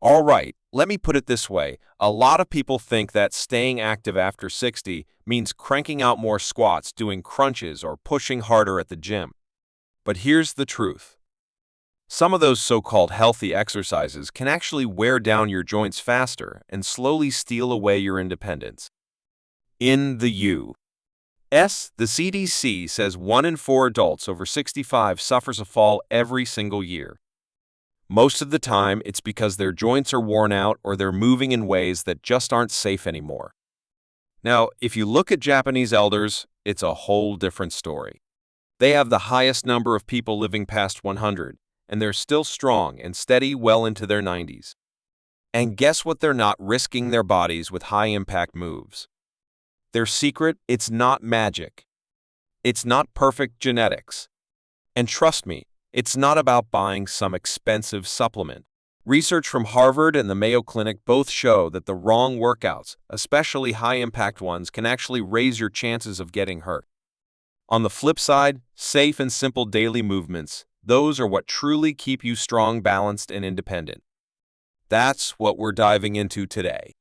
All right, let me put it this way. A lot of people think that staying active after 60 means cranking out more squats, doing crunches, or pushing harder at the gym. But here's the truth. Some of those so-called healthy exercises can actually wear down your joints faster and slowly steal away your independence. In the U.S., the CDC says 1 in 4 adults over 65 suffers a fall every single year. Most of the time, it's because their joints are worn out or they're moving in ways that just aren't safe anymore. Now, if you look at Japanese elders, it's a whole different story. They have the highest number of people living past 100, and they're still strong and steady well into their 90s. And guess what? They're not risking their bodies with high-impact moves. Their secret, it's not magic. It's not perfect genetics. And trust me, it's not about buying some expensive supplement. Research from Harvard and the Mayo Clinic both show that the wrong workouts, especially high-impact ones, can actually raise your chances of getting hurt. On the flip side, safe and simple daily movements, those are what truly keep you strong, balanced, and independent. That's what we're diving into today.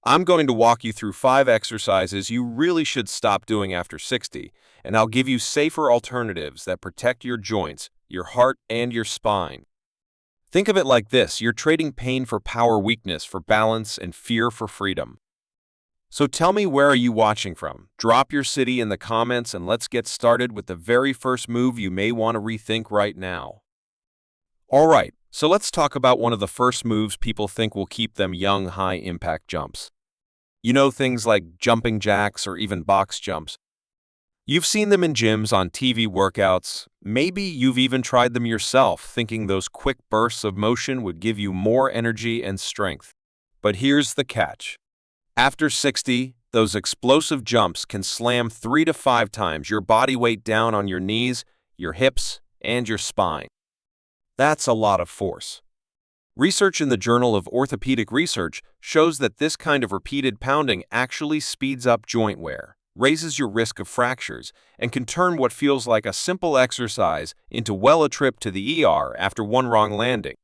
I'm going to walk you through 5 exercises you really should stop doing after 60, and I'll give you safer alternatives that protect your joints, your heart, and your spine. Think of it like this: you're trading pain for power, weakness for balance, and fear for freedom. So tell me, where are you watching from? Drop your city in the comments and let's get started with the very first move you may want to rethink right now. Alright, so let's talk about one of the first moves people think will keep them young: high-impact jumps. You know, things like jumping jacks or even box jumps. You've seen them in gyms, on TV workouts. Maybe you've even tried them yourself, thinking those quick bursts of motion would give you more energy and strength. But here's the catch. After 60, those explosive jumps can slam 3 to 5 times your body weight down on your knees, your hips, and your spine. That's a lot of force. Research in the Journal of Orthopedic Research shows that this kind of repeated pounding actually speeds up joint wear, raises your risk of fractures, and can turn what feels like a simple exercise into a trip to the ER after one wrong landing.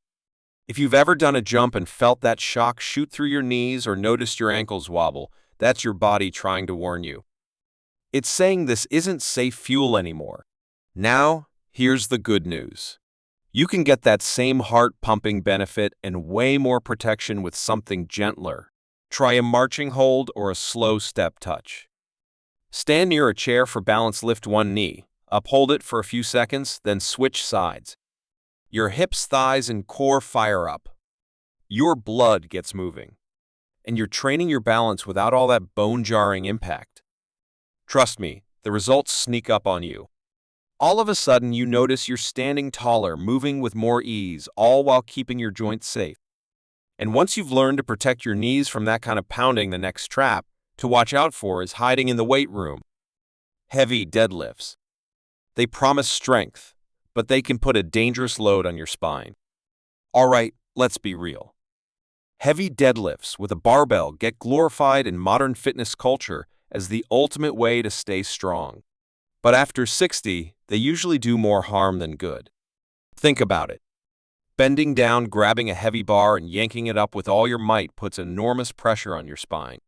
If you've ever done a jump and felt that shock shoot through your knees or noticed your ankles wobble, that's your body trying to warn you. It's saying this isn't safe fuel anymore. Now, here's the good news. You can get that same heart-pumping benefit and way more protection with something gentler. Try a marching hold or a slow step touch. Stand near a chair for balance. Lift one knee, uphold it for a few seconds, then switch sides. Your hips, thighs, and core fire up. Your blood gets moving. And you're training your balance without all that bone-jarring impact. Trust me, the results sneak up on you. All of a sudden, you notice you're standing taller, moving with more ease, all while keeping your joints safe. And once you've learned to protect your knees from that kind of pounding, the next trap to watch out for is hiding in the weight room. Heavy deadlifts. They promise strength, but they can put a dangerous load on your spine. Alright, let's be real. Heavy deadlifts with a barbell get glorified in modern fitness culture as the ultimate way to stay strong. But after 60, they usually do more harm than good. Think about it. Bending down, grabbing a heavy bar, and yanking it up with all your might puts enormous pressure on your spine.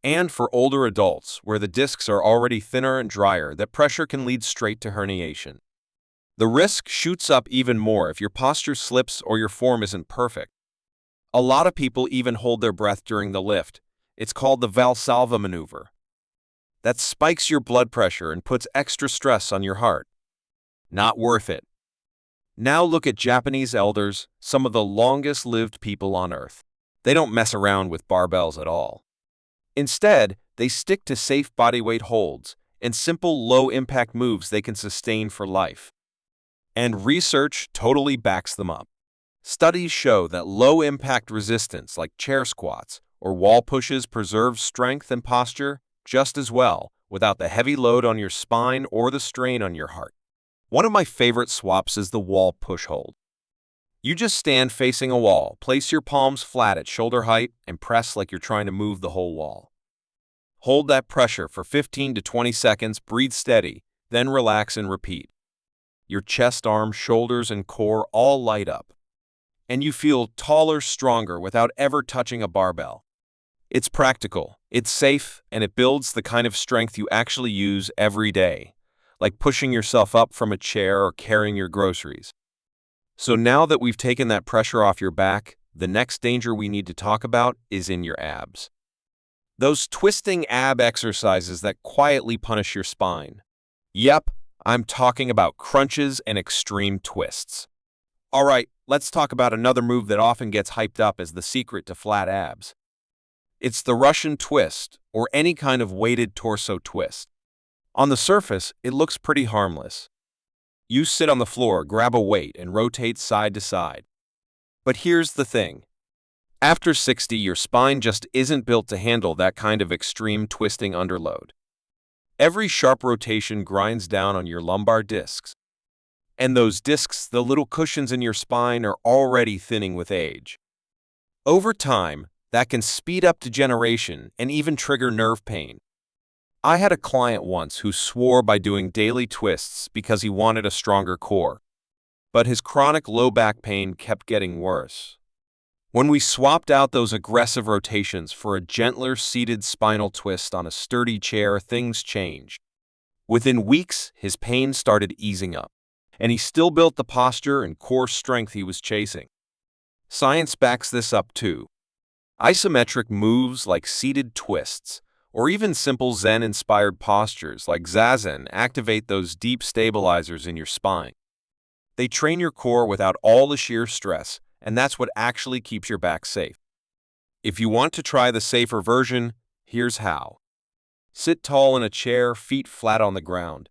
And for older adults, where the discs are already thinner and drier, that pressure can lead straight to herniation. The risk shoots up even more if your posture slips or your form isn't perfect. A lot of people even hold their breath during the lift. It's called the Valsalva maneuver. That spikes your blood pressure and puts extra stress on your heart. Not worth it. Now look at Japanese elders, some of the longest-lived people on Earth. They don't mess around with barbells at all. Instead, they stick to safe bodyweight holds and simple low-impact moves they can sustain for life. And research totally backs them up. Studies show that low-impact resistance like chair squats or wall pushes preserves strength and posture just as well without the heavy load on your spine or the strain on your heart. One of my favorite swaps is the wall push hold. You just stand facing a wall, place your palms flat at shoulder height, and press like you're trying to move the whole wall. Hold that pressure for 15 to 20 seconds, breathe steady, then relax and repeat. Your chest, arms, shoulders, and core all light up. and you feel taller, stronger without ever touching a barbell. It's practical, it's safe, and it builds the kind of strength you actually use every day, like pushing yourself up from a chair or carrying your groceries. So now that we've taken that pressure off your back, the next danger we need to talk about is in your abs. Those twisting ab exercises that quietly punish your spine. Yep, I'm talking about crunches and extreme twists. All right, let's talk about another move that often gets hyped up as the secret to flat abs. It's the Russian twist, or any kind of weighted torso twist. On the surface, it looks pretty harmless. You sit on the floor, grab a weight, and rotate side to side. But here's the thing. After 60, your spine just isn't built to handle that kind of extreme twisting underload. Every sharp rotation grinds down on your lumbar discs. And those discs, the little cushions in your spine, are already thinning with age. Over time, that can speed up degeneration and even trigger nerve pain. I had a client once who swore by doing daily twists because he wanted a stronger core. But his chronic low back pain kept getting worse. When we swapped out those aggressive rotations for a gentler seated spinal twist on a sturdy chair, things changed. Within weeks, his pain started easing up, and he still built the posture and core strength he was chasing. Science backs this up too. Isometric moves like seated twists, or even simple Zen-inspired postures like Zazen activate those deep stabilizers in your spine. They train your core without all the sheer stress, and that's what actually keeps your back safe. If you want to try the safer version, here's how. Sit tall in a chair, feet flat on the ground.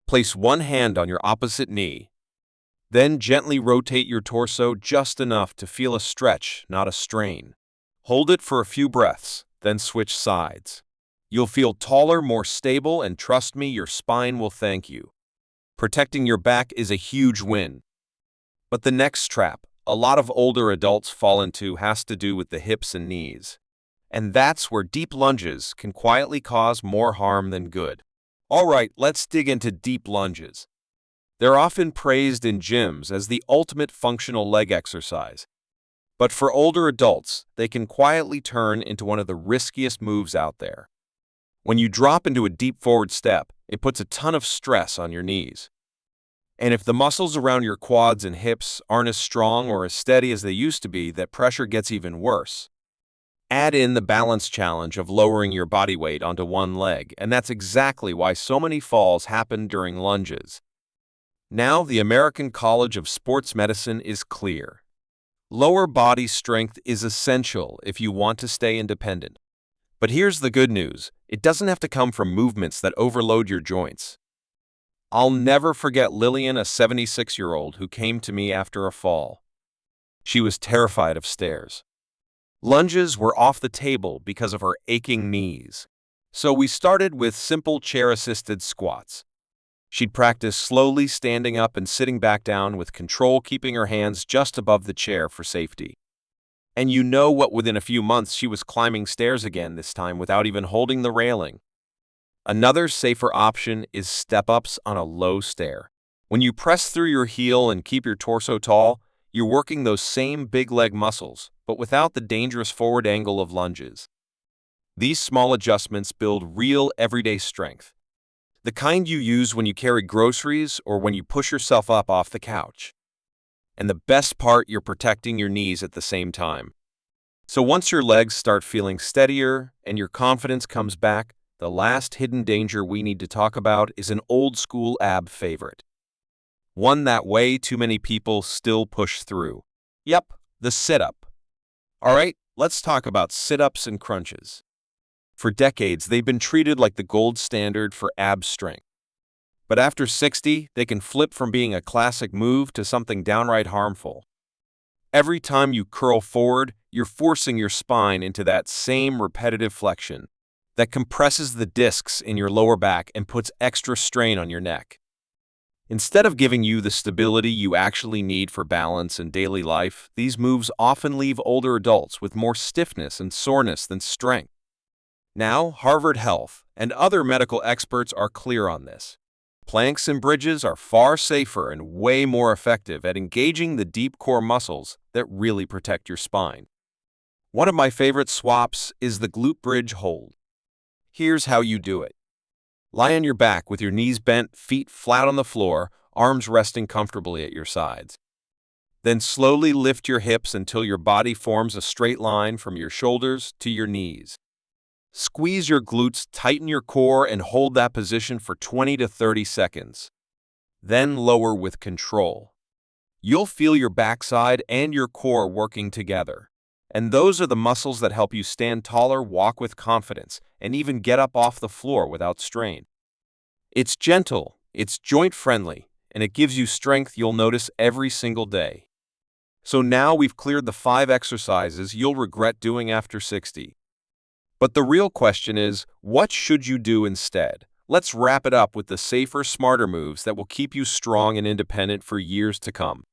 Place one hand on your opposite knee. Then gently rotate your torso just enough to feel a stretch, not a strain. Hold it for a few breaths, then switch sides. You'll feel taller, more stable, and trust me, your spine will thank you. Protecting your back is a huge win. But the next trap a lot of older adults fall into has to do with the hips and knees. And that's where deep lunges can quietly cause more harm than good. All right, let's dig into deep lunges. They're often praised in gyms as the ultimate functional leg exercise. But for older adults, they can quietly turn into one of the riskiest moves out there. When you drop into a deep forward step, it puts a ton of stress on your knees. And if the muscles around your quads and hips aren't as strong or as steady as they used to be, that pressure gets even worse. Add in the balance challenge of lowering your body weight onto one leg, and that's exactly why so many falls happen during lunges. Now, the American College of Sports Medicine is clear. Lower body strength is essential if you want to stay independent. But here's the good news. It doesn't have to come from movements that overload your joints. I'll never forget Lillian, a 76-year-old who came to me after a fall. She was terrified of stairs. Lunges were off the table because of her aching knees. So we started with simple chair-assisted squats. She'd practice slowly standing up and sitting back down with control, keeping her hands just above the chair for safety. And you know what, within a few months she was climbing stairs again, this time without even holding the railing. Another safer option is step-ups on a low stair. When you press through your heel and keep your torso tall, you're working those same big leg muscles, but without the dangerous forward angle of lunges. These small adjustments build real everyday strength. The kind you use when you carry groceries or when you push yourself up off the couch. And the best part, you're protecting your knees at the same time. So once your legs start feeling steadier and your confidence comes back, the last hidden danger we need to talk about is an old-school ab favorite. One that way too many people still push through. Yep, the sit-up. All right, let's talk about sit-ups and crunches. For decades, they've been treated like the gold standard for ab strength. But after 60, they can flip from being a classic move to something downright harmful. Every time you curl forward, you're forcing your spine into that same repetitive flexion that compresses the discs in your lower back and puts extra strain on your neck. Instead of giving you the stability you actually need for balance in daily life, these moves often leave older adults with more stiffness and soreness than strength. Now, Harvard Health and other medical experts are clear on this. Planks and bridges are far safer and way more effective at engaging the deep core muscles that really protect your spine. One of my favorite swaps is the glute bridge hold. Here's how you do it. Lie on your back with your knees bent, feet flat on the floor, arms resting comfortably at your sides. Then slowly lift your hips until your body forms a straight line from your shoulders to your knees. Squeeze your glutes, tighten your core, and hold that position for 20 to 30 seconds. Then lower with control. You'll feel your backside and your core working together. And those are the muscles that help you stand taller, walk with confidence, and even get up off the floor without strain. It's gentle, it's joint-friendly, and it gives you strength you'll notice every single day. So now we've cleared the 5 exercises you'll regret doing after 60. But the real question is, what should you do instead? Let's wrap it up with the safer, smarter moves that will keep you strong and independent for years to come.